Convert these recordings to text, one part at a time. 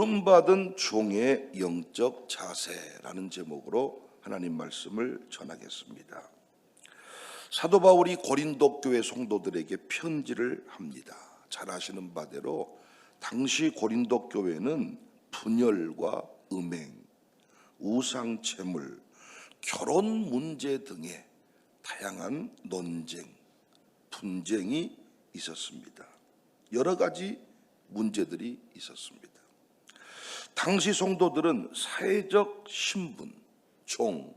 부름받은 종의 영적 자세라는 제목으로 하나님 말씀을 전하겠습니다. 사도 바울이 고린도 교회 성도들에게 편지를 합니다. 잘 아시는 바대로 당시 고린도 교회는 분열과 음행, 우상 제물, 결혼 문제 등의 다양한 논쟁, 분쟁이 있었습니다. 여러 가지 문제들이 있었습니다. 당시 성도들은 사회적 신분, 종,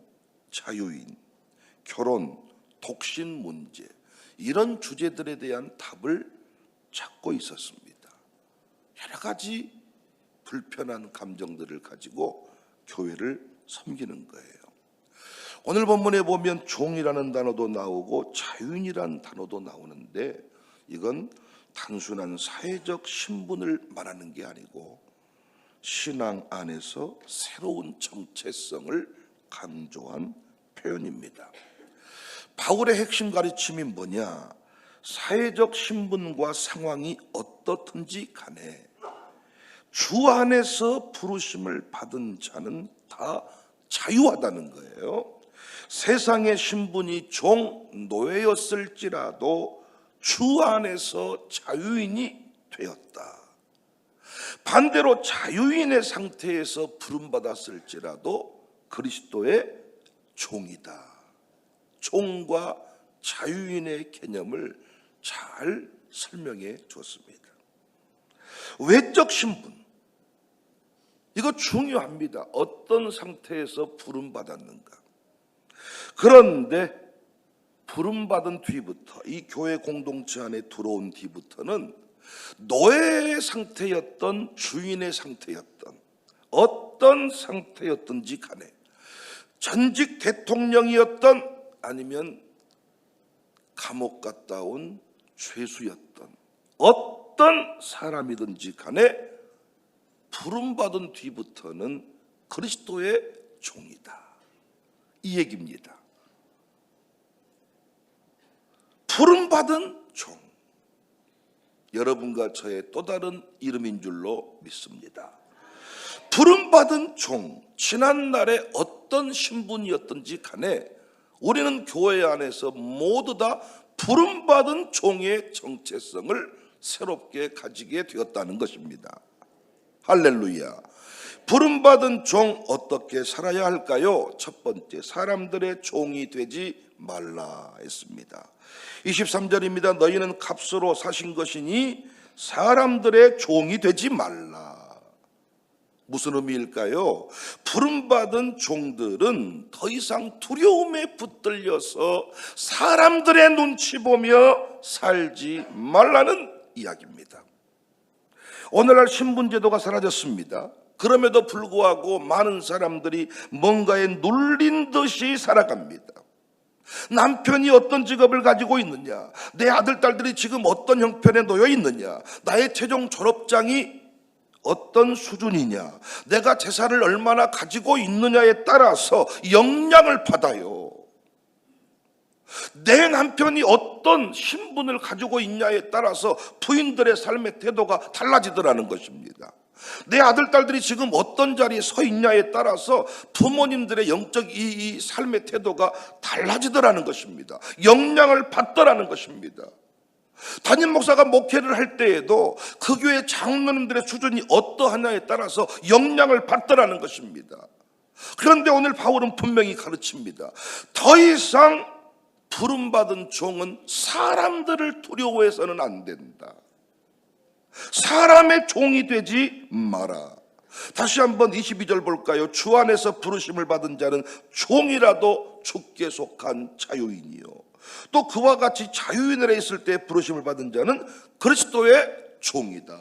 자유인, 결혼, 독신 문제, 이런 주제들에 대한 답을 찾고 있었습니다. 여러 가지 불편한 감정들을 가지고 교회를 섬기는 거예요. 오늘 본문에 보면 종이라는 단어도 나오고 자유인이라는 단어도 나오는데, 이건 단순한 사회적 신분을 말하는 게 아니고 신앙 안에서 새로운 정체성을 강조한 표현입니다. 바울의 핵심 가르침이 뭐냐? 사회적 신분과 상황이 어떻든지 간에 주 안에서 부르심을 받은 자는 다 자유하다는 거예요. 세상의 신분이 종, 노예였을지라도 주 안에서 자유인이 되었다. 반대로 자유인의 상태에서 부름받았을지라도 그리스도의 종이다. 종과 자유인의 개념을 잘 설명해 줬습니다. 외적 신분, 이거 중요합니다. 어떤 상태에서 부름받았는가. 그런데 부름받은 뒤부터, 이 교회 공동체 안에 들어온 뒤부터는 노예의 상태였던 주인의 상태였던 어떤 상태였든지 간에, 전직 대통령이었던 아니면 감옥 갔다 온 죄수였던 어떤 사람이든지 간에 부름받은 뒤부터는 그리스도의 종이다, 이 얘기입니다. 부름받은 종, 여러분과 저의 또 다른 이름인 줄로 믿습니다. 부름받은 종, 지난날에 어떤 신분이었든지 간에 우리는 교회 안에서 모두 다 부름받은 종의 정체성을 새롭게 가지게 되었다는 것입니다. 할렐루야. 부름받은 종, 어떻게 살아야 할까요? 첫 번째, 사람들의 종이 되지 말라 했습니다. 23절입니다. 너희는 값으로 사신 것이니 사람들의 종이 되지 말라. 무슨 의미일까요? 부름받은 종들은 더 이상 두려움에 붙들려서 사람들의 눈치 보며 살지 말라는 이야기입니다. 오늘날 신분제도가 사라졌습니다. 그럼에도 불구하고 많은 사람들이 뭔가에 눌린 듯이 살아갑니다. 남편이 어떤 직업을 가지고 있느냐, 내 아들, 딸들이 지금 어떤 형편에 놓여 있느냐, 나의 최종 졸업장이 어떤 수준이냐, 내가 재산을 얼마나 가지고 있느냐에 따라서 영향을 받아요. 내 남편이 어떤 신분을 가지고 있냐에 따라서 부인들의 삶의 태도가 달라지더라는 것입니다. 내 아들, 딸들이 지금 어떤 자리에 서 있냐에 따라서 부모님들의 영적 이 삶의 태도가 달라지더라는 것입니다. 영향을 받더라는 것입니다. 담임 목사가 목회를 할 때에도 그 교회 장로님들의 수준이 어떠하냐에 따라서 영향을 받더라는 것입니다. 그런데 오늘 바울은 분명히 가르칩니다. 더 이상 부름받은 종은 사람들을 두려워해서는 안 된다. 사람의 종이 되지 마라. 다시 한번 22절 볼까요? 주 안에서 부르심을 받은 자는 종이라도 주께 속한 자유인이요, 또 그와 같이 자유인으로 있을 때 부르심을 받은 자는 그리스도의 종이다.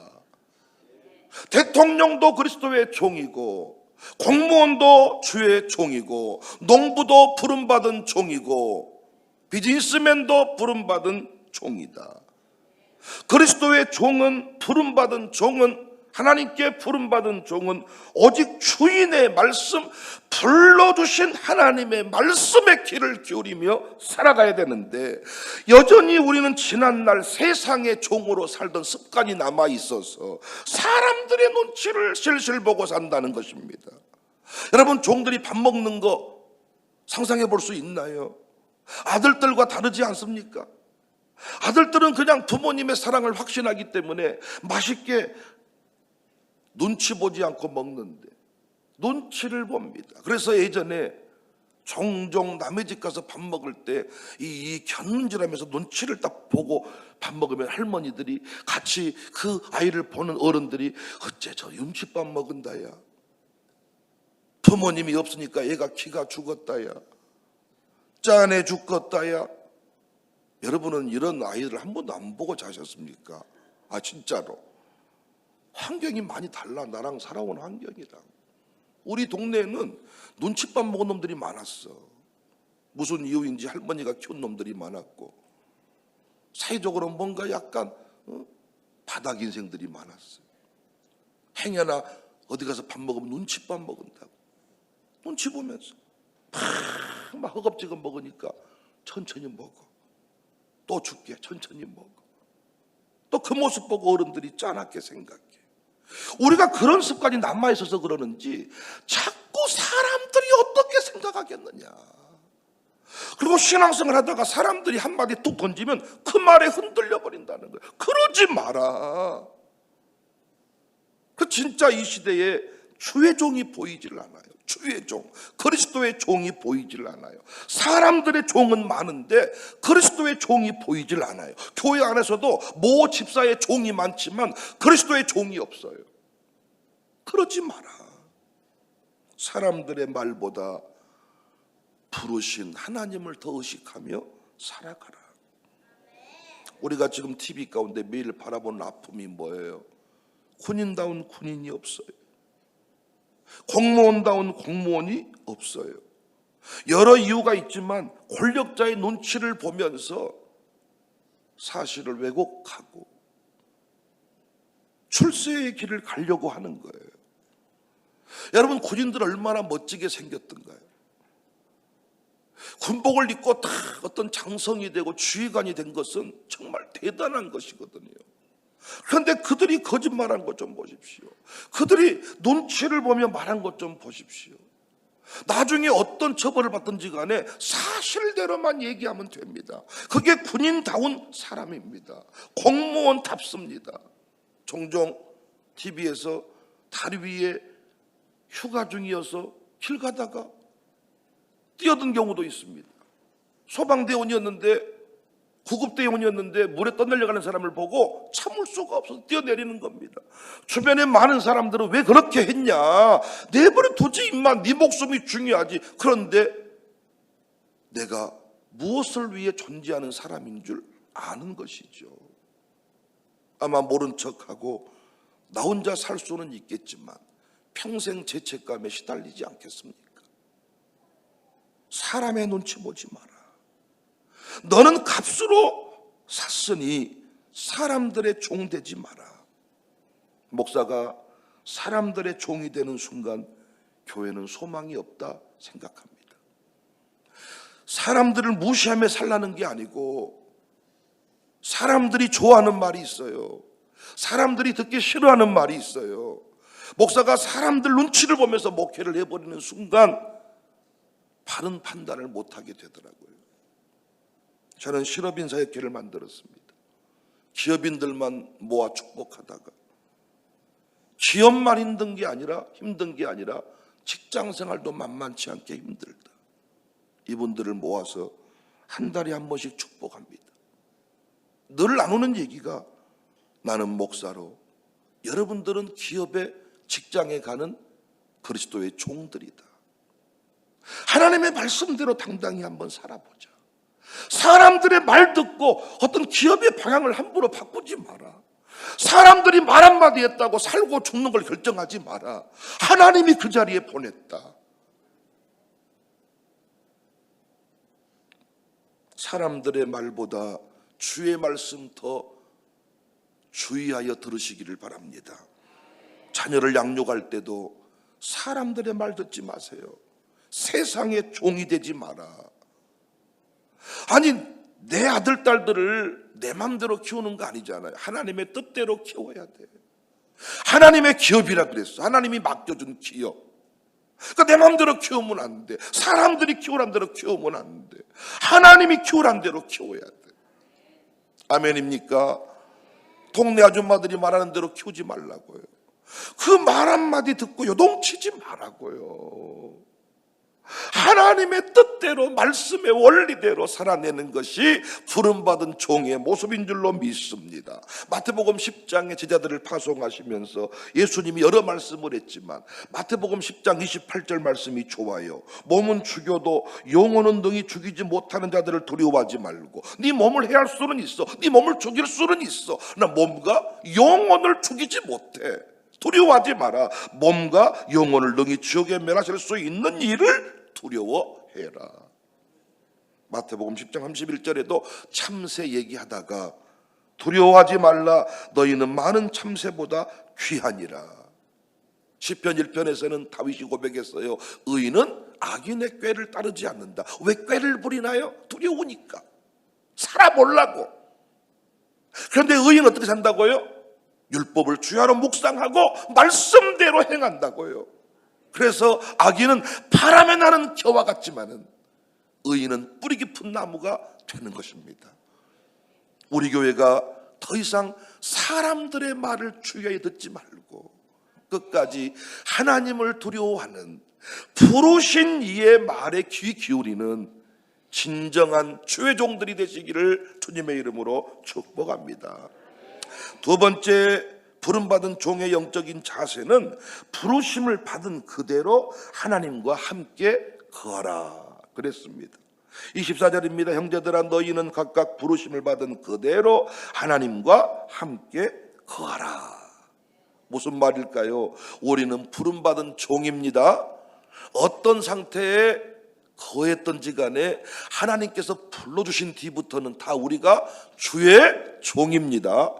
대통령도 그리스도의 종이고, 공무원도 주의 종이고, 농부도 부름받은 종이고, 비즈니스맨도 부름받은 종이다. 그리스도의 종은, 부름받은 종은 하나님께 부름받은 종은 오직 주인의 말씀, 불러주신 하나님의 말씀의 귀를 기울이며 살아가야 되는데, 여전히 우리는 지난날 세상의 종으로 살던 습관이 남아 있어서 사람들의 눈치를 실실 보고 산다는 것입니다. 여러분, 종들이 밥 먹는 거 상상해 볼 수 있나요? 아들들과 다르지 않습니까? 아들들은 그냥 부모님의 사랑을 확신하기 때문에 맛있게 눈치 보지 않고 먹는데 눈치를 봅니다. 그래서 예전에 종종 남의 집 가서 밥 먹을 때 이 견눈질하면서 눈치를 딱 보고 밥 먹으면 할머니들이 같이 그 아이를 보는 어른들이 어째 저 윤치밥 먹은다야, 부모님이 없으니까 얘가 키가 죽었다야, 짠해 죽겠다야. 여러분은 이런 아이들 한 번도 안 보고 자셨습니까? 아, 진짜로 환경이 많이 달라. 나랑 살아온 환경이랑. 우리 동네에는 눈칫밥 먹은 놈들이 많았어. 무슨 이유인지 할머니가 키운 놈들이 많았고, 사회적으로 뭔가 약간 바닥 인생들이 많았어요. 행여나 어디 가서 밥 먹으면 눈칫밥 먹은다고, 눈치 보면서 막 허겁지겁 먹으니까 천천히 먹어, 또 줄게, 천천히 먹어. 또 그 모습 보고 어른들이 짠하게 생각해. 우리가 그런 습관이 남아있어서 그러는지 자꾸 사람들이 어떻게 생각하겠느냐. 그리고 신앙생활 하다가 사람들이 한마디 뚝 던지면 그 말에 흔들려 버린다는 거예요. 그러지 마라. 그 진짜 이 시대에 주의 종이 보이질 않아요. 주의 종, 그리스도의 종이 보이질 않아요. 사람들의 종은 많은데 그리스도의 종이 보이질 않아요. 교회 안에서도 모 집사의 종이 많지만 그리스도의 종이 없어요. 그러지 마라. 사람들의 말보다 부르신 하나님을 더 의식하며 살아가라. 우리가 지금 TV 가운데 매일 바라보는 아픔이 뭐예요? 군인다운 군인이 없어요. 공무원다운 공무원이 없어요. 여러 이유가 있지만 권력자의 눈치를 보면서 사실을 왜곡하고 출세의 길을 가려고 하는 거예요. 여러분, 군인들 얼마나 멋지게 생겼던가요? 군복을 입고 다 어떤 장성이 되고 주의관이 된 것은 정말 대단한 것이거든요. 그런데 그들이 거짓말한 것 좀 보십시오. 그들이 눈치를 보며 말한 것 좀 보십시오. 나중에 어떤 처벌을 받든지 간에 사실대로만 얘기하면 됩니다. 그게 군인다운 사람입니다. 공무원답습니다. 종종 TV에서 다리 위에 휴가 중이어서 길 가다가 뛰어든 경우도 있습니다. 소방대원이었는데, 구급대원이었는데 물에 떠내려가는 사람을 보고 참을 수가 없어서 뛰어내리는 겁니다. 주변에 많은 사람들은 왜 그렇게 했냐, 내버려 두지 임마, 네 목숨이 중요하지. 그런데 내가 무엇을 위해 존재하는 사람인 줄 아는 것이죠. 아마 모른 척하고 나 혼자 살 수는 있겠지만 평생 죄책감에 시달리지 않겠습니까? 사람의 눈치 보지 마라. 너는 값으로 샀으니 사람들의 종 되지 마라. 목사가 사람들의 종이 되는 순간 교회는 소망이 없다 생각합니다. 사람들을 무시하며 살라는 게 아니고, 사람들이 좋아하는 말이 있어요. 사람들이 듣기 싫어하는 말이 있어요. 목사가 사람들 눈치를 보면서 목회를 해버리는 순간 바른 판단을 못하게 되더라고요. 저는 실업인 사역회를 만들었습니다. 기업인들만 모아 축복하다가, 기업만 힘든 게 아니라 직장생활도 만만치 않게 힘들다. 이분들을 모아서 한 달에 한 번씩 축복합니다. 늘 나누는 얘기가, 나는 목사로, 여러분들은 기업에 직장에 가는 그리스도의 종들이다. 하나님의 말씀대로 당당히 한번 살아보자. 사람들의 말 듣고 어떤 기업의 방향을 함부로 바꾸지 마라. 사람들이 말 한마디 했다고 살고 죽는 걸 결정하지 마라. 하나님이 그 자리에 보냈다. 사람들의 말보다 주의 말씀 더 주의하여 들으시기를 바랍니다. 자녀를 양육할 때도 사람들의 말 듣지 마세요. 세상의 종이 되지 마라. 아니, 내 아들 딸들을 내 맘대로 키우는 거 아니잖아요. 하나님의 뜻대로 키워야 돼. 하나님의 기업이라 그랬어. 하나님이 맡겨준 기업. 그러니까 내 맘대로 키우면 안 돼. 사람들이 키우란 대로 키우면 안 돼. 하나님이 키우란 대로 키워야 돼. 아멘입니까? 동네 아줌마들이 말하는 대로 키우지 말라고요. 그 말 한마디 듣고 요동치지 말라고요. 하나님의 뜻대로, 말씀의 원리대로 살아내는 것이 부름받은 종의 모습인 줄로 믿습니다. 마태복음 10장의 제자들을 파송하시면서 예수님이 여러 말씀을 했지만 마태복음 10장 28절 말씀이 좋아요. 몸은 죽여도 영혼은 능히 죽이지 못하는 자들을 두려워하지 말고, 네 몸을 해할 수는 있어, 네 몸을 죽일 수는 있어, 그러나 몸과 영혼을 죽이지 못해. 두려워하지 마라. 몸과 영혼을 능히 지옥에 멸하실 수 있는 일을 두려워해라. 마태복음 10장 31절에도 참새 얘기하다가 두려워하지 말라, 너희는 많은 참새보다 귀하니라. 시편 1편에서는 다윗이 고백했어요. 의인은 악인의 꾀를 따르지 않는다. 왜 꾀를 부리나요? 두려우니까, 살아보려고. 그런데 의인은 어떻게 산다고요? 율법을 주야로 묵상하고 말씀대로 행한다고요. 그래서 악인은 바람에 나는 겨와 같지만은 의인은 뿌리 깊은 나무가 되는 것입니다. 우리 교회가 더 이상 사람들의 말을 주의하여 듣지 말고 끝까지 하나님을 두려워하는 부르신 이의 말에 귀 기울이는 진정한 주의 종들이 되시기를 주님의 이름으로 축복합니다. 두 번째, 부름받은 종의 영적인 자세는 부르심을 받은 그대로 하나님과 함께 거하라 그랬습니다. 24절입니다. 형제들아, 너희는 각각 부르심을 받은 그대로 하나님과 함께 거하라. 무슨 말일까요? 우리는 부름받은 종입니다. 어떤 상태에 거했던지 간에 하나님께서 불러주신 뒤부터는 다 우리가 주의 종입니다.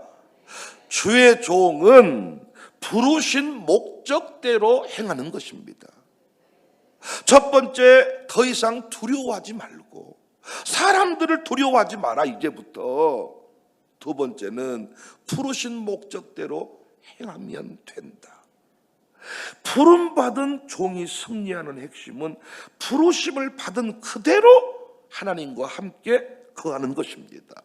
주의 종은 부르신 목적대로 행하는 것입니다. 첫 번째, 더 이상 두려워하지 말고 사람들을 두려워하지 마라. 이제부터. 두 번째는 부르신 목적대로 행하면 된다. 부름받은 종이 승리하는 핵심은 부르심을 받은 그대로 하나님과 함께 거하는 것입니다.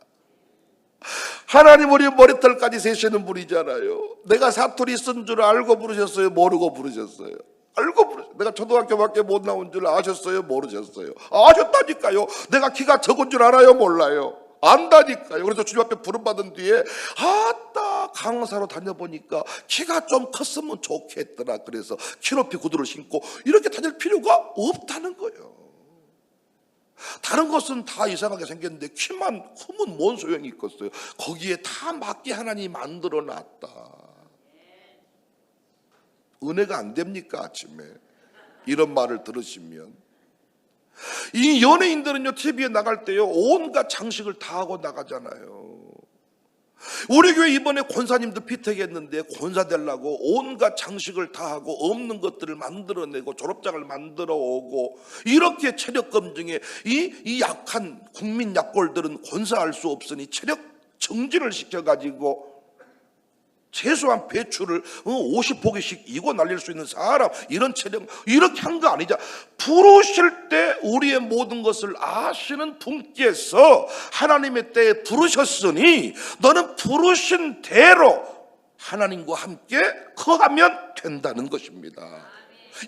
하나님 우리 머리털까지 세시는 분이잖아요. 내가 사투리 쓴 줄 알고 부르셨어요? 모르고 부르셨어요? 알고 부르셨어요. 내가 초등학교밖에 못 나온 줄 아셨어요? 모르셨어요? 아셨다니까요. 내가 키가 적은 줄 알아요? 몰라요? 안다니까요. 그래서 주님 앞에 부름받은 뒤에 아따 강사로 다녀보니까 키가 좀 컸으면 좋겠더라. 그래서 키높이 구두를 신고 이렇게 다닐 필요가 없다는 거예요. 다른 것은 다 이상하게 생겼는데 키만 크면 뭔 소용이 있겠어요. 거기에 다 맞게 하나님이 만들어 놨다. 은혜가 안 됩니까? 아침에 이런 말을 들으시면. 이 연예인들은요, TV에 나갈 때요 온갖 장식을 다 하고 나가잖아요. 우리 교회 이번에 권사님도 피택했는데 권사 되려고 온갖 장식을 다 하고 없는 것들을 만들어내고 졸업장을 만들어 오고, 이렇게 체력 검증에 이 약한 국민 약골들은 권사할 수 없으니 체력 정진을 시켜가지고 최소한 배추를 50포기씩 이고 날릴 수 있는 사람, 이런 체력, 이렇게 한 거 아니죠. 부르실 때 우리의 모든 것을 아시는 분께서 하나님의 때에 부르셨으니 너는 부르신 대로 하나님과 함께 거하면 된다는 것입니다.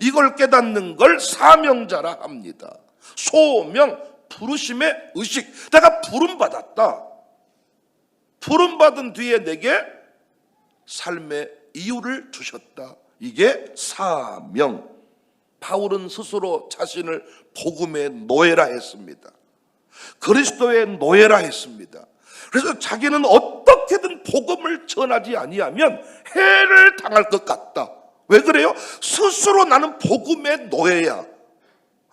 이걸 깨닫는 걸 사명자라 합니다. 소명, 부르심의 의식. 내가 부름받았다. 부름받은 뒤에 내게 삶의 이유를 주셨다. 이게 사명. 바울은 스스로 자신을 복음의 노예라 했습니다. 그리스도의 노예라 했습니다. 그래서 자기는 어떻게든 복음을 전하지 아니하면 해를 당할 것 같다. 왜 그래요? 스스로 나는 복음의 노예야.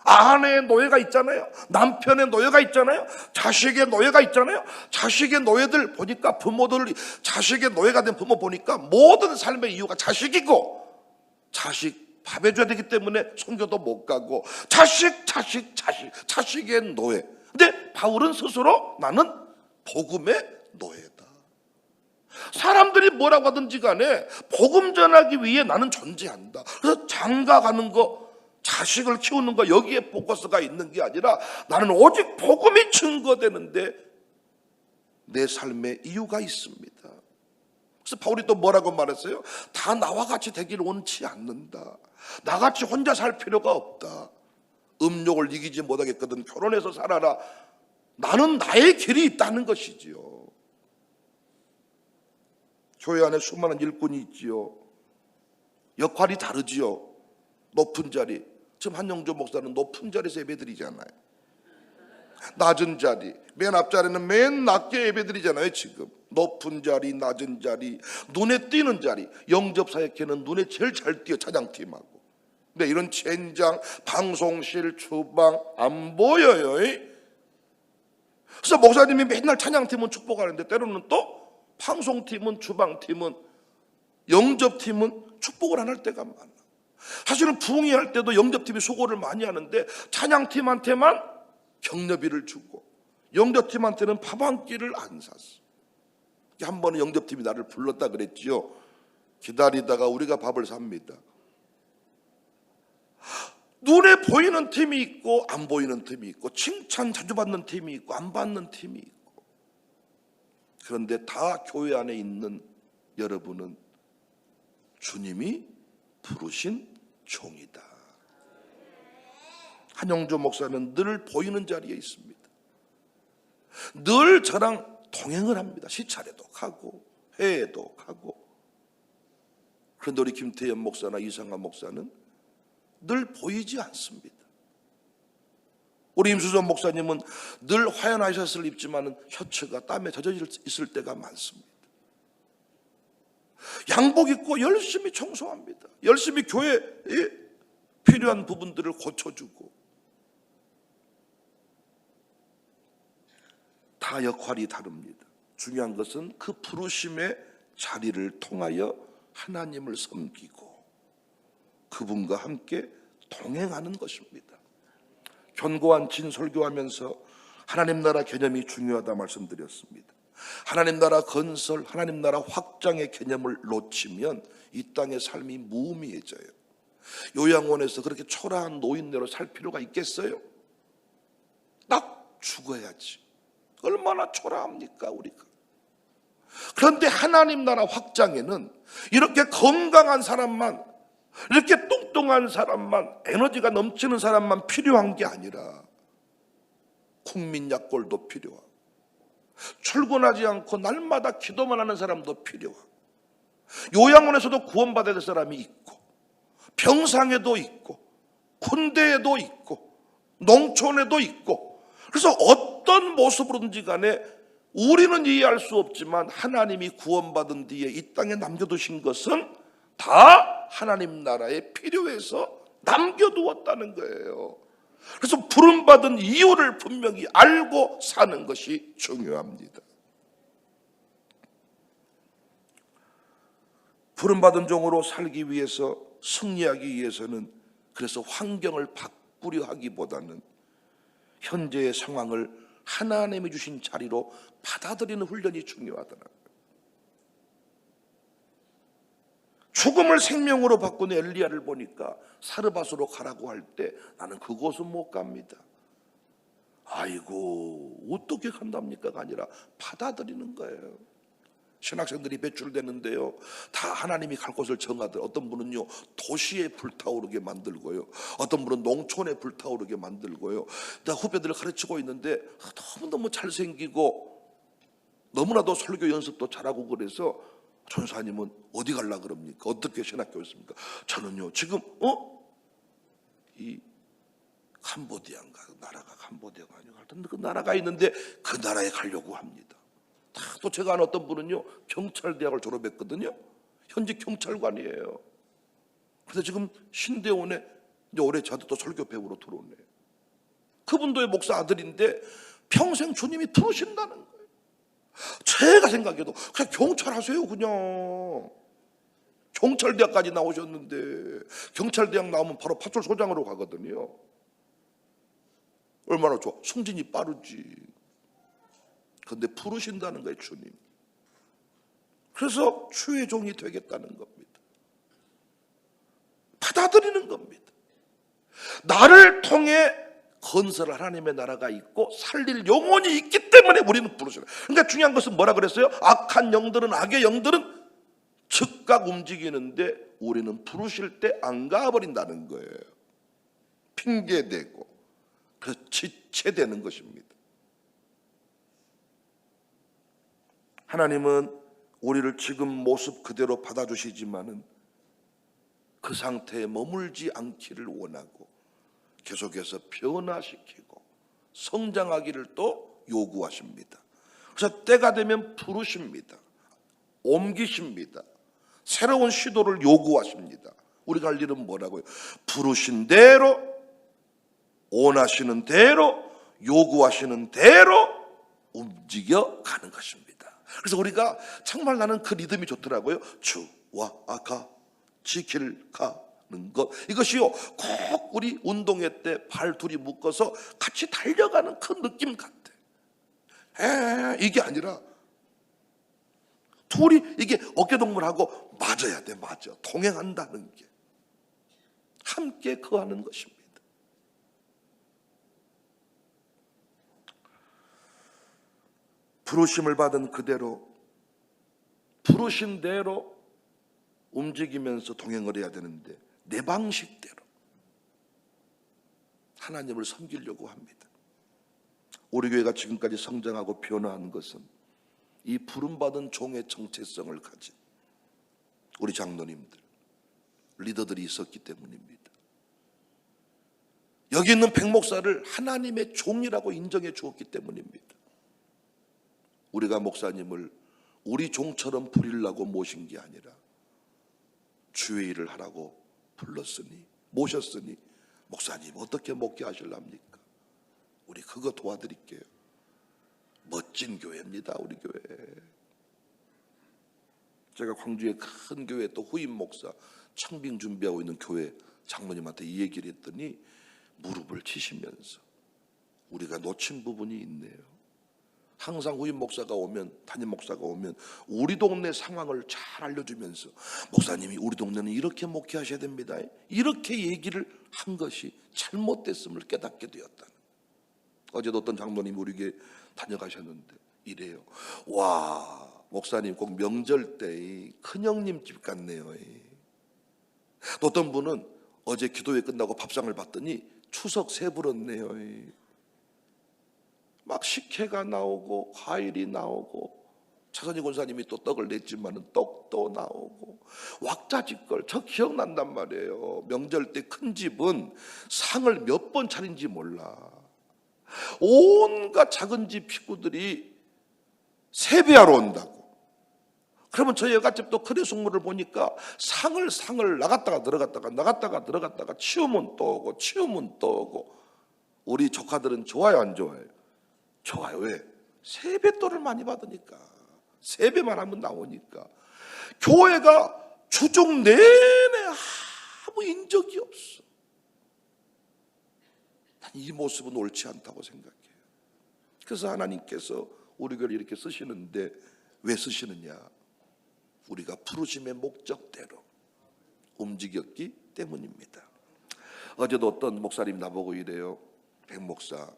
아내의 노예가 있잖아요. 남편의 노예가 있잖아요. 자식의 노예가 있잖아요. 자식의 노예들 보니까 부모들, 자식의 노예가 된 부모 보니까 모든 삶의 이유가 자식이고, 자식 밥 해줘야 되기 때문에 선교도 못 가고, 자식의 노예. 근데 바울은 스스로 나는 복음의 노예다. 사람들이 뭐라고 하든지 간에 복음 전하기 위해 나는 존재한다. 그래서 장가 가는 거, 자식을 키우는 거, 여기에 포커스가 있는 게 아니라 나는 오직 복음이 증거되는데 내 삶에 이유가 있습니다. 그래서 바울이 또 뭐라고 말했어요? 다 나와 같이 되기를 원치 않는다. 나같이 혼자 살 필요가 없다. 음욕을 이기지 못하겠거든 결혼해서 살아라. 나는 나의 길이 있다는 것이지요. 교회 안에 수많은 일꾼이 있지요. 역할이 다르지요. 높은 자리, 지금 한영조 목사는 높은 자리에서 예배드리잖아요. 낮은 자리, 맨 앞자리는 맨 낮게 예배드리잖아요. 지금 높은 자리, 낮은 자리, 눈에 띄는 자리. 영접사역회는 눈에 제일 잘 띄어, 찬양팀하고. 근데 이런 젠장, 방송실, 주방 안 보여요. 그래서 목사님이 맨날 찬양팀은 축복하는데 때로는 또 방송팀은, 주방팀은, 영접팀은 축복을 안 할 때가 많아. 사실은 부흥회할 때도 영접팀이 수고를 많이 하는데 찬양팀한테만 격려비를 주고 영접팀한테는 밥 한 끼를 안 샀어. 한 번은 영접팀이 나를 불렀다 그랬지요. 기다리다가 우리가 밥을 삽니다. 눈에 보이는 팀이 있고 안 보이는 팀이 있고, 칭찬 자주 받는 팀이 있고 안 받는 팀이 있고. 그런데 다 교회 안에 있는 여러분은 주님이 부르신 종이다. 한영조 목사는 늘 보이는 자리에 있습니다. 늘 저랑 동행을 합니다. 시찰에도 가고 회에도 가고. 그런데 우리 김태현 목사나 이상한 목사는 늘 보이지 않습니다. 우리 임수전 목사님은 늘 화연 아이셔츠를 입지만 셔츠가 땀에 젖어 있을 때가 많습니다. 양복 입고 열심히 청소합니다. 열심히 교회에 필요한 부분들을 고쳐주고. 다 역할이 다릅니다. 중요한 것은 그 부르심의 자리를 통하여 하나님을 섬기고 그분과 함께 동행하는 것입니다. 견고한 진설교하면서 하나님 나라 개념이 중요하다 말씀드렸습니다. 하나님 나라 건설, 하나님 나라 확장의 개념을 놓치면 이 땅의 삶이 무의미해져요. 요양원에서 그렇게 초라한 노인네로 살 필요가 있겠어요? 딱 죽어야지. 얼마나 초라합니까 우리가. 그런데 하나님 나라 확장에는 이렇게 건강한 사람만, 이렇게 뚱뚱한 사람만, 에너지가 넘치는 사람만 필요한 게 아니라 국민약골도 필요하고, 출근하지 않고 날마다 기도만 하는 사람도 필요하고, 요양원에서도 구원받아야 될 사람이 있고, 병상에도 있고, 군대에도 있고, 농촌에도 있고. 그래서 어떤 모습으로든지 간에 우리는 이해할 수 없지만 하나님이 구원받은 뒤에 이 땅에 남겨두신 것은 다 하나님 나라에 필요해서 남겨두었다는 거예요. 그래서 부름받은 이유를 분명히 알고 사는 것이 중요합니다. 부름받은 종으로 살기 위해서, 승리하기 위해서는 그래서 환경을 바꾸려 하기보다는 현재의 상황을 하나님이 주신 자리로 받아들이는 훈련이 중요하더라고요. 죽음을 생명으로 바꾸는 엘리야를 보니까 사르밧으로 가라고 할 때 나는 그곳은 못 갑니다. 아이고 어떻게 간답니까가 아니라 받아들이는 거예요. 신학생들이 배출되는데요, 다 하나님이 갈 곳을 정하더라. 어떤 분은요 도시에 불타오르게 만들고요, 어떤 분은 농촌에 불타오르게 만들고요. 나 후배들을 가르치고 있는데 너무너무 잘생기고 너무나도 설교 연습도 잘하고 그래서 전사님은 어디 갈라 그럽니까? 어떻게 신학교였습니까? 저는요 지금 이 캄보디아인가, 나라가 캄보디아가 아니고 하여튼 그 나라가 있는데 그 나라에 가려고 합니다. 또 제가 아는 어떤 분은요 경찰대학을 졸업했거든요. 현직 경찰관이에요. 그래서 지금 신대원에 이제 올해 저도 또 설교 배우러 들어오네요. 그분도 목사 아들인데 평생 주님이 부르신다는 거예요. 제가 생각해도 그냥 경찰 하세요. 그냥 경찰대학까지 나오셨는데 경찰대학 나오면 바로 파출소장으로 가거든요. 얼마나 좋아. 승진이 빠르지. 근데 부르신다는 거예요, 주님. 그래서 주의 종이 되겠다는 겁니다. 받아들이는 겁니다. 나를 통해 건설 하나님의 나라가 있고 살릴 영혼이 있기 때문에 우리는 부르시는. 그러니까 중요한 것은 뭐라 그랬어요? 악한 영들은, 악의 영들은 즉각 움직이는데 우리는 부르실 때 안 가버린다는 거예요. 핑계대고 그래서 지체되는 것입니다. 하나님은 우리를 지금 모습 그대로 받아주시지만은 그 상태에 머물지 않기를 원하고 계속해서 변화시키고 성장하기를 또 요구하십니다. 그래서 때가 되면 부르십니다. 옮기십니다. 새로운 시도를 요구하십니다. 우리가 할 일은 뭐라고요? 부르신 대로, 원하시는 대로, 요구하시는 대로 움직여 가는 것입니다. 그래서 우리가 정말 나는 그 리듬이 좋더라고요. 주와 아가 지킬 가는 것, 이것이요 꼭 우리 운동회 때 발 둘이 묶어서 같이 달려가는 그 느낌 같아. 이게 아니라 둘이 이게 어깨동무하고 맞아야 돼. 맞아. 동행한다는 게 함께 거하는 것입니다. 부르심을 받은 그대로 부르신 대로 움직이면서 동행을 해야 되는데 내 방식대로 하나님을 섬기려고 합니다. 우리 교회가 지금까지 성장하고 변화한 것은 이 부름받은 종의 정체성을 가진 우리 장로님들, 리더들이 있었기 때문입니다. 여기 있는 백 목사를 하나님의 종이라고 인정해 주었기 때문입니다. 우리가 목사님을 우리 종처럼 부리려고 모신 게 아니라 주의 일을 하라고 불렀으니, 모셨으니 목사님 어떻게 목회하실랍니까? 우리 그거 도와드릴게요. 멋진 교회입니다. 우리 교회. 제가 광주의 큰 교회 또 후임 목사 청빙 준비하고 있는 교회 장로님한테 이 얘기를 했더니 무릎을 치시면서 우리가 놓친 부분이 있네요. 항상 후임 목사가 오면, 담임 목사가 오면 우리 동네 상황을 잘 알려주면서 목사님이 우리 동네는 이렇게 목회하셔야 됩니다, 이렇게 얘기를 한 것이 잘못됐음을 깨닫게 되었다는. 어제도 어떤 장로님이 우리 교회 다녀가셨는데 이래요. 와, 목사님 꼭 명절 때 큰형님 집 같네요. 또 어떤 분은 어제 기도회 끝나고 밥상을 봤더니 추석 새 불었네요. 막 식혜가 나오고 과일이 나오고 차선희 권사님이 또 떡을 냈지만은 떡도 나오고 왁자지껄. 저 기억난단 말이에요. 명절 때 큰 집은 상을 몇 번 차린지 몰라. 온갖 작은 집 식구들이 세배하러 온다고. 그러면 저희 여갓집도 크레 숙모를 보니까 상을 나갔다가 들어갔다가 치우면 또 오고 치우면 또 오고. 우리 조카들은 좋아요, 안 좋아요? 좋아요. 왜? 세뱃돈을 많이 받으니까. 세배만 하면 나오니까. 교회가 주족 내내 아무 인적이 없어. 난 이 모습은 옳지 않다고 생각해요. 그래서 하나님께서 우리 교회를 이렇게 쓰시는데 왜 쓰시느냐? 우리가 부르심의 목적대로 움직였기 때문입니다. 어제도 어떤 목사님 나보고 이래요. 백 목사가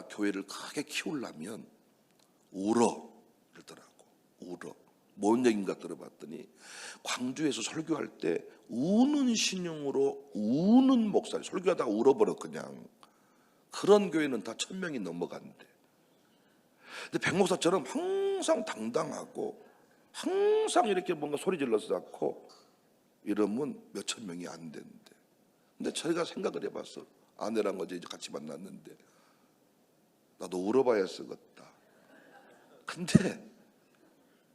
교회를 크게 키우려면 울어 그러더라고. 울어. 뭔 얘기인가 들어봤더니 광주에서 설교할 때 우는 신용으로 우는 목사, 설교하다가 울어버려. 그냥 그런 교회는 다 1000명이 넘어간대. 근데 백 목사처럼 항상 당당하고 항상 이렇게 뭔가 소리 질러서 낳고 이러면 몇천 명이 안 된대. 근데 저희가 생각을 해봤어. 아내랑 어제 이제 같이 만났는데 나도 울어봐야 쓰겠다. 근데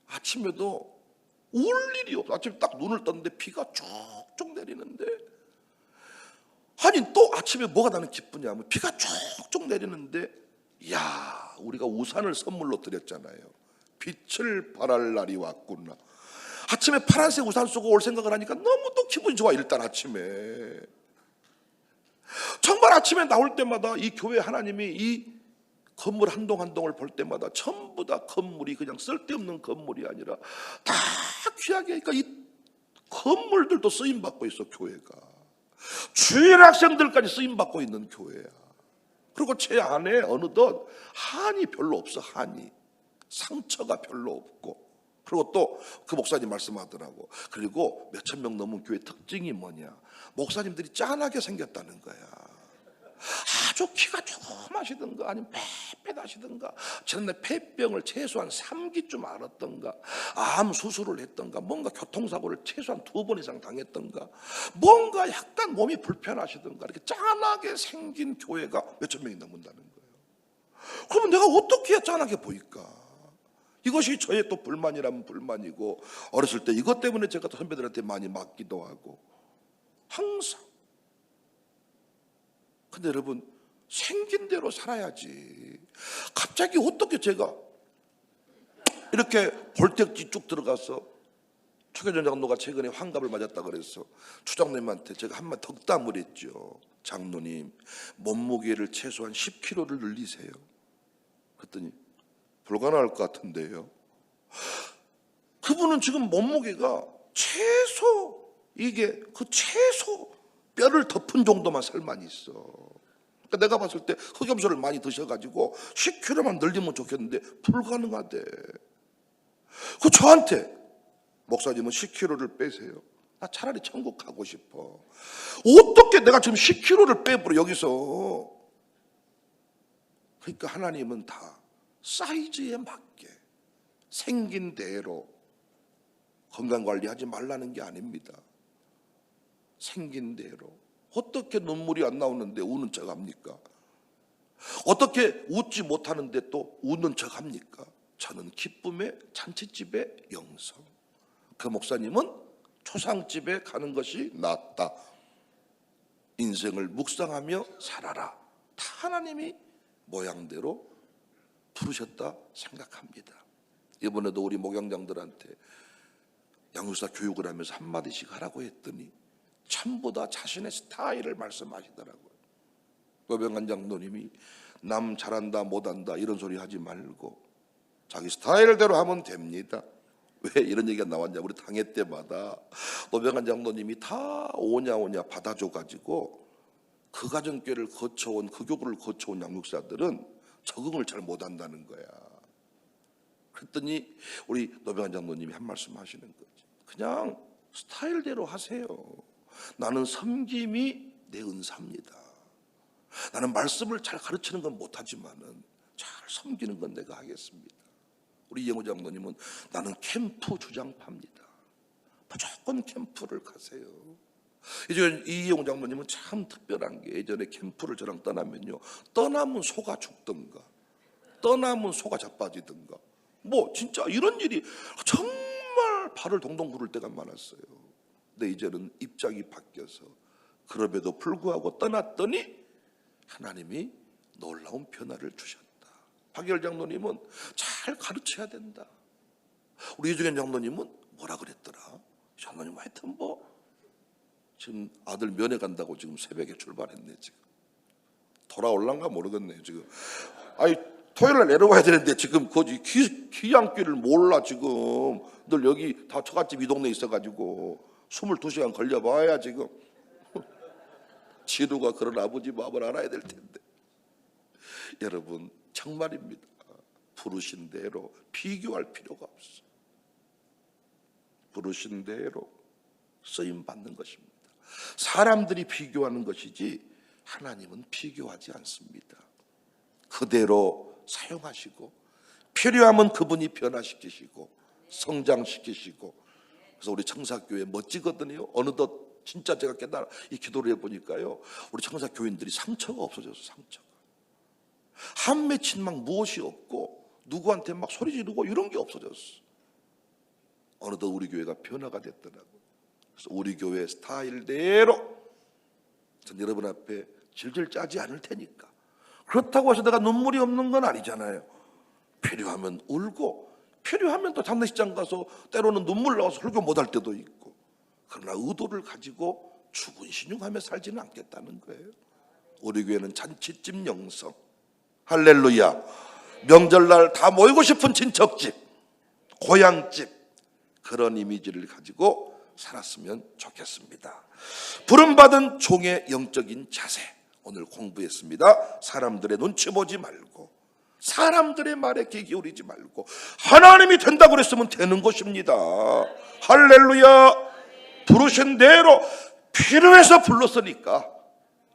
아침에도 울 일이 없어. 아침에 딱 눈을 떴는데 비가 쭉쭉 내리는데 아니 또 아침에 뭐가 나는 기쁘냐면 비가 쭉쭉 내리는데, 이야, 우리가 우산을 선물로 드렸잖아요. 빛을 발할 날이 왔구나. 아침에 파란색 우산 쓰고 올 생각을 하니까 너무 또 기분이 좋아. 일단 아침에 정말 아침에 나올 때마다 이 교회 하나님이 이 건물 한 동 한 동을 볼 때마다 전부 다 건물이 그냥 쓸데없는 건물이 아니라 다 귀하게, 그러니까 이 건물들도 쓰임 받고 있어. 교회가 주일 학생들까지 쓰임 받고 있는 교회야. 그리고 제 안에 어느덧 한이 별로 없어. 한이, 상처가 별로 없고. 그리고 또 그 목사님 말씀하더라고. 그리고 몇천 명 넘은 교회 특징이 뭐냐, 목사님들이 짠하게 생겼다는 거야. 아주 키가 조그마시든가 아니면 빽빽하시든가, 전에 폐병을 최소한 3기쯤 앓았던가, 암 수술을 했던가, 뭔가 교통사고를 최소한 2번 이상 당했던가, 뭔가 약간 몸이 불편하시던가, 이렇게 짠하게 생긴 교회가 몇천 명이 넘는다는 거예요. 그러면 내가 어떻게 짠하게 보일까? 이것이 저의 또 불만이라면 불만이고, 어렸을 때 이것 때문에 제가 또 선배들한테 많이 맞기도 하고 항상. 근데 여러분, 생긴 대로 살아야지. 갑자기 어떻게 제가 이렇게 볼때지 쭉 들어가서, 최계전 장로가 최근에 환갑을 맞았다 그래서 추장님한테 제가 한마디 덕담을 했죠. 장로님, 몸무게를 최소한 10kg를 늘리세요. 그랬더니 불가능할 것 같은데요. 그분은 지금 몸무게가 최소, 이게 그 최소 뼈를 덮은 정도만 살만 있어. 그러니까 내가 봤을 때 흑염소를 많이 드셔가지고 10kg만 늘리면 좋겠는데 불가능하대. 그 저한테, 목사님은 10kg를 빼세요. 나 차라리 천국 가고 싶어. 어떻게 내가 지금 10kg를 빼버려 여기서. 그러니까 하나님은 다 사이즈에 맞게 생긴 대로 건강관리하지 말라는 게 아닙니다. 생긴 대로. 어떻게 눈물이 안 나오는데 우는 척 합니까? 어떻게 웃지 못하는데 또 웃는 척 합니까? 저는 기쁨의 잔치집의 영성. 그 목사님은 초상집에 가는 것이 낫다. 인생을 묵상하며 살아라. 다 하나님이 모양대로 부르셨다 생각합니다. 이번에도 우리 목양장들한테 양육사 교육을 하면서 한마디씩 하라고 했더니 전부 다 자신의 스타일을 말씀하시더라고요. 노병한 장로님이 남 잘한다 못한다 이런 소리 하지 말고 자기 스타일대로 하면 됩니다. 왜 이런 얘기가 나왔냐, 우리 당회 때마다 노병한 장로님이 다 오냐 받아줘가지고 그 가정교회를 거쳐온, 그 교구를 거쳐온 양육사들은 적응을 잘 못한다는 거야. 그랬더니 우리 노병한 장로님이 한 말씀 하시는 거지. 그냥 스타일대로 하세요. 나는 섬김이 내 은사입니다. 나는 말씀을 잘 가르치는 건 못하지만은 잘 섬기는 건 내가 하겠습니다. 우리 이영호 장로님은 나는 캠프 주장파입니다. 무조건 캠프를 가세요. 예전에 이영호 장로님은 참 특별한 게, 예전에 캠프를 저랑 떠나면요, 떠나면 소가 죽든가 떠나면 소가 자빠지든가 뭐 진짜 이런 일이 정말 발을 동동 구를 때가 많았어요. 근데 이제는 입장이 바뀌어서 그럼에도 불구하고 떠났더니 하나님이 놀라운 변화를 주셨다. 박열 장로님은 잘 가르쳐야 된다. 우리 이중현 장로님은 뭐라 그랬더라? 장로님 하여튼 뭐 지금 아들 면회 간다고 지금 새벽에 출발했네. 지금 돌아올란가 모르겠네요. 지금 아니 토요일날 내려와야 되는데 지금 거기 귀향길을 몰라. 지금 늘 여기 다 처갓집 이 동네에 있어가지고 22시간 걸려봐야 지금 지루가 그런 아버지 마음을 알아야 될 텐데. 여러분 정말입니다. 부르신 대로 비교할 필요가 없어. 부르신 대로 쓰임 받는 것입니다. 사람들이 비교하는 것이지 하나님은 비교하지 않습니다. 그대로 사용하시고 필요하면 그분이 변화시키시고 성장시키시고. 그래서 우리 청사교회 멋지거든요. 어느덧 진짜 제가 깨달아 이 기도를 해보니까요, 우리 청사교인들이 상처가 없어졌어. 상처가 한 맺힌 막 무엇이 없고 누구한테 막 소리 지르고 이런 게 없어졌어. 어느덧 우리 교회가 변화가 됐더라고. 그래서 우리 교회 스타일대로 전 여러분 앞에 질질 짜지 않을 테니까. 그렇다고 해서 내가 눈물이 없는 건 아니잖아요. 필요하면 울고, 필요하면 또 장례식장 가서 때로는 눈물 나와서 설교 못할 때도 있고. 그러나 의도를 가지고 추근신용하며 살지는 않겠다는 거예요. 우리 교회는 잔치집 영성, 할렐루야, 명절날 다 모이고 싶은 친척집, 고향집, 그런 이미지를 가지고 살았으면 좋겠습니다. 부름받은 종의 영적인 자세, 오늘 공부했습니다. 사람들의 눈치 보지 말고, 사람들의 말에 귀 기울이지 말고, 하나님이 된다고 그랬으면 되는 것입니다. 할렐루야. 부르신 대로 필요해서 불렀으니까,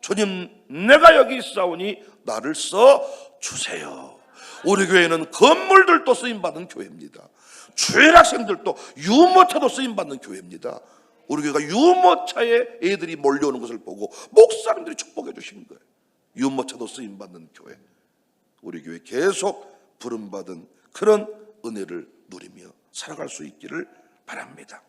주님 내가 여기 있사오니 나를 써주세요. 우리 교회는 건물들도 쓰임받는 교회입니다. 주일 학생들도 유모차도 쓰임받는 교회입니다. 우리 교회가 유모차에 애들이 몰려오는 것을 보고 목사님들이 축복해 주신 거예요. 유모차도 쓰임받는 교회. 우리 교회 계속 부름받은 그런 은혜를 누리며 살아갈 수 있기를 바랍니다.